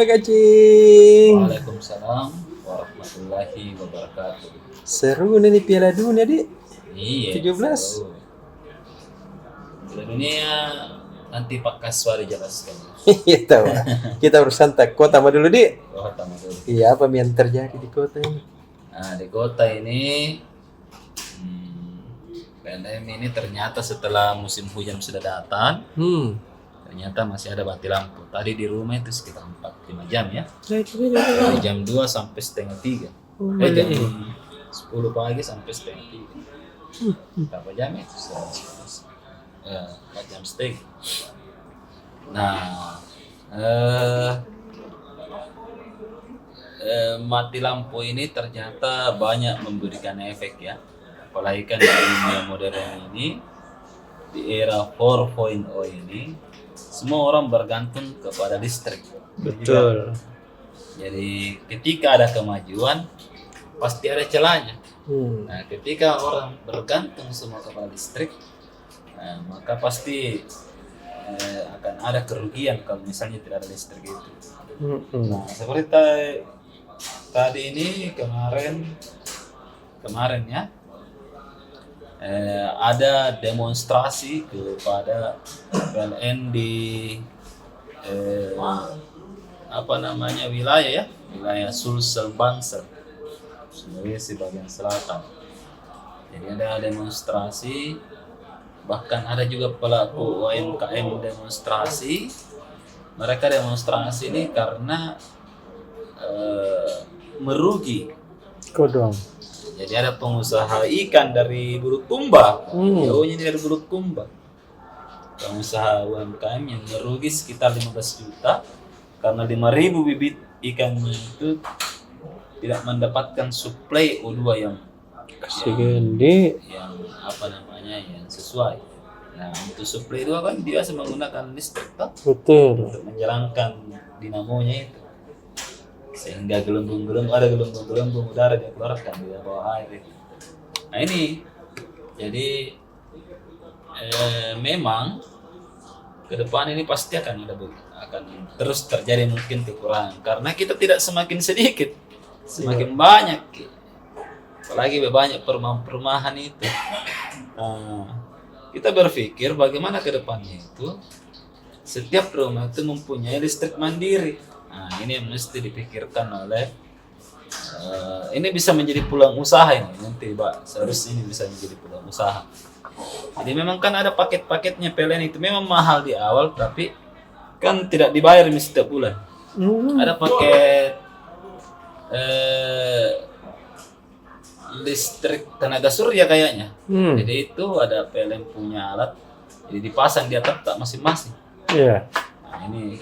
Cing. Waalaikumsalam warahmatullahi wabarakatuh. Seru nih Piala Dunia, Dik. Iya. 17. Seru. Piala Dunia nanti Pak Kaswari jelaskan. Iya tahu. Kita urusan tak kota mah dulu, Dik. Oh, tamu dulu. Iya, apa yang terjadi di kota ini? Nah, di kota ini PLN ini ternyata setelah musim hujan sudah datang, ternyata masih ada mati lampu. Tadi di rumah itu sekitar 4-5 jam ya. Dari jam 2 sampai setengah 3. Jam 10 pagi sampai setengah 3. Berapa jam itu? 4 jam setengah. Nah, mati lampu ini ternyata banyak memberikan efek ya. Apalagi kan di dunia modern ini, di era 4.0 ini, semua orang bergantung kepada listrik. Betul. Jadi ketika ada kemajuan, pasti ada celahnya. Nah, ketika orang bergantung semua kepada listrik, maka pasti akan ada kerugian kalau misalnya tidak ada listrik itu. Nah, seperti tadi ini kemarin ya, ada demonstrasi kepada PLN di wilayah Sulsel Bangsal, Sulawesi bagian selatan. Jadi ada demonstrasi, bahkan ada juga pelaku UMKM demonstrasi. Mereka demonstrasi ini karena merugi. Kodong. Jadi ada pengusaha ikan dari Bulukumba, jauhnya dari Bulukumba. Pengusaha UMKM yang merugi sekitar 15 juta karena 5.000 bibit ikannya itu tidak mendapatkan suplai O2 yang sesuai. Nah, untuk suplai O2 kan biasa menggunakan listrik toh? Betul. Untuk menjalankan dinamonya itu. Sehingga gelembung-gelembung udara dikeluarkan di bawah air itu. Nah ini jadi memang ke depan ini pasti akan terus terjadi mungkin kekurangan karena kita tidak semakin sedikit, semakin banyak. Apalagi banyak perumahan itu. Kita berpikir bagaimana ke depannya itu setiap rumah itu mempunyai listrik mandiri. Nah, ini yang mesti dipikirkan oleh ini bisa menjadi peluang usaha ini nanti, Pak. Seharusnya ini bisa menjadi peluang usaha. Jadi memang kan ada paket-paketnya PLN itu memang mahal di awal, tapi kan tidak dibayar setiap bulan. Ada paket listrik tenaga surya kayaknya. Jadi itu ada PLN punya alat, jadi dipasang di atap tak masing-masing. Iya. Nah, ini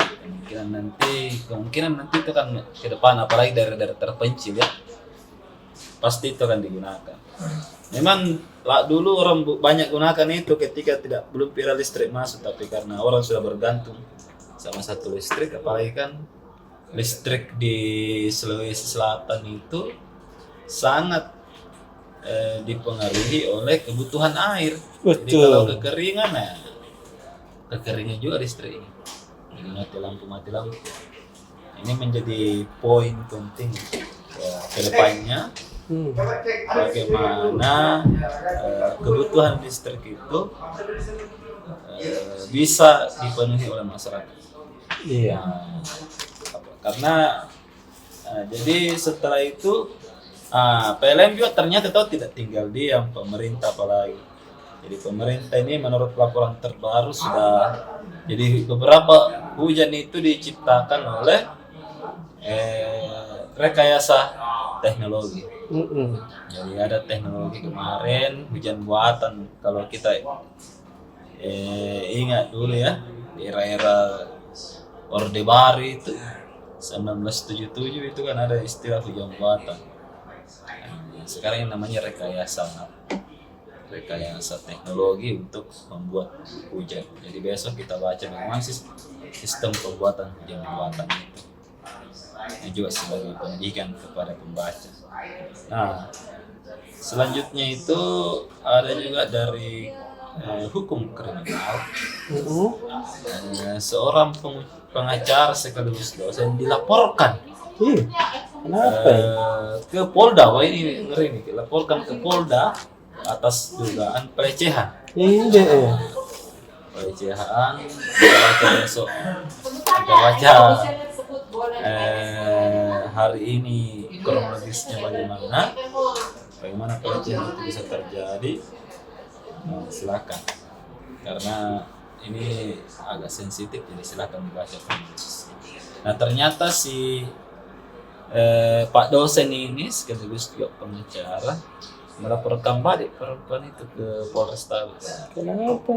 kemungkinan nanti itu kan ke depan, apalagi daerah-daerah terpencil ya, pasti itu akan digunakan. Memang dulu orang banyak gunakan itu ketika belum viral listrik masuk, tapi karena orang sudah bergantung sama satu listrik, apalagi kan listrik di Sulawesi Selatan itu sangat dipengaruhi oleh kebutuhan air. Betul. Jadi kalau kekeringan juga listrik ini. Mati lampu. Ini menjadi poin penting ke depannya. Bagaimana kebutuhan listrik itu bisa dipenuhi oleh masyarakat. Iya. Karena jadi setelah itu PLN juga ternyata tidak tinggal diam, pemerintah apalagi. Jadi pemerintah ini menurut laporan terbaru sudah, jadi beberapa hujan itu diciptakan oleh rekayasa teknologi. Jadi ada teknologi kemarin hujan buatan, kalau kita ingat dulu ya, di era-era Orde Baru itu 1977 itu kan ada istilah hujan buatan. Sekarang yang namanya rekayasa teknologi untuk membuat hujan. Jadi besok kita baca memang sistem pembuatan hujan buatan itu. Ini juga sebagai pendidikan kepada pembaca. Nah, selanjutnya itu ada juga dari hukum kriminal. Seorang pengacara sekaligus dosen dilaporkan Ih, kenapa ya? ke Polda. Wah ini ngeri nih, dilaporkan ke Polda atas dugaan pelecehan. Iya ya. Pelecehan, kita baca besok, kita baca hari ini kronologisnya bagaimana pelecehan itu bisa terjadi. Silakan, karena ini agak sensitif, jadi silakan dibaca kronologisnya. Nah ternyata si Pak dosen ini sekaligus juga pengacara melaporkan balik perempuan itu ke Polrestabes. Kenapa?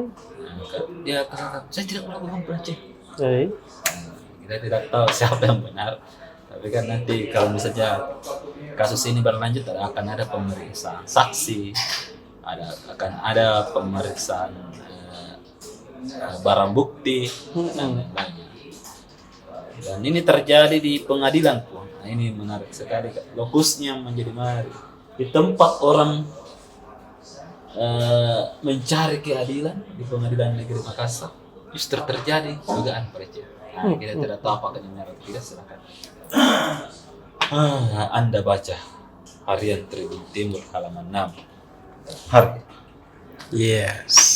Dia katakan, saya tidak melakukan pelecehan. Eh, Kita tidak tahu siapa yang benar, tapi kan nanti kalau misalnya kasus ini berlanjut akan ada pemeriksaan saksi, akan ada pemeriksaan barang bukti dan lain-lain. Dan ini terjadi di pengadilan pun. Nah, ini menarik sekali, lokusnya menjadi menarik. Di tempat orang mencari keadilan di Pengadilan Negeri Makassar justru terjadi dugaan pelecehan. Nah, kita tidak tahu apakah ini benar atau tidak, silakan Anda baca Harian Tribun Timur halaman 6 hari. yes.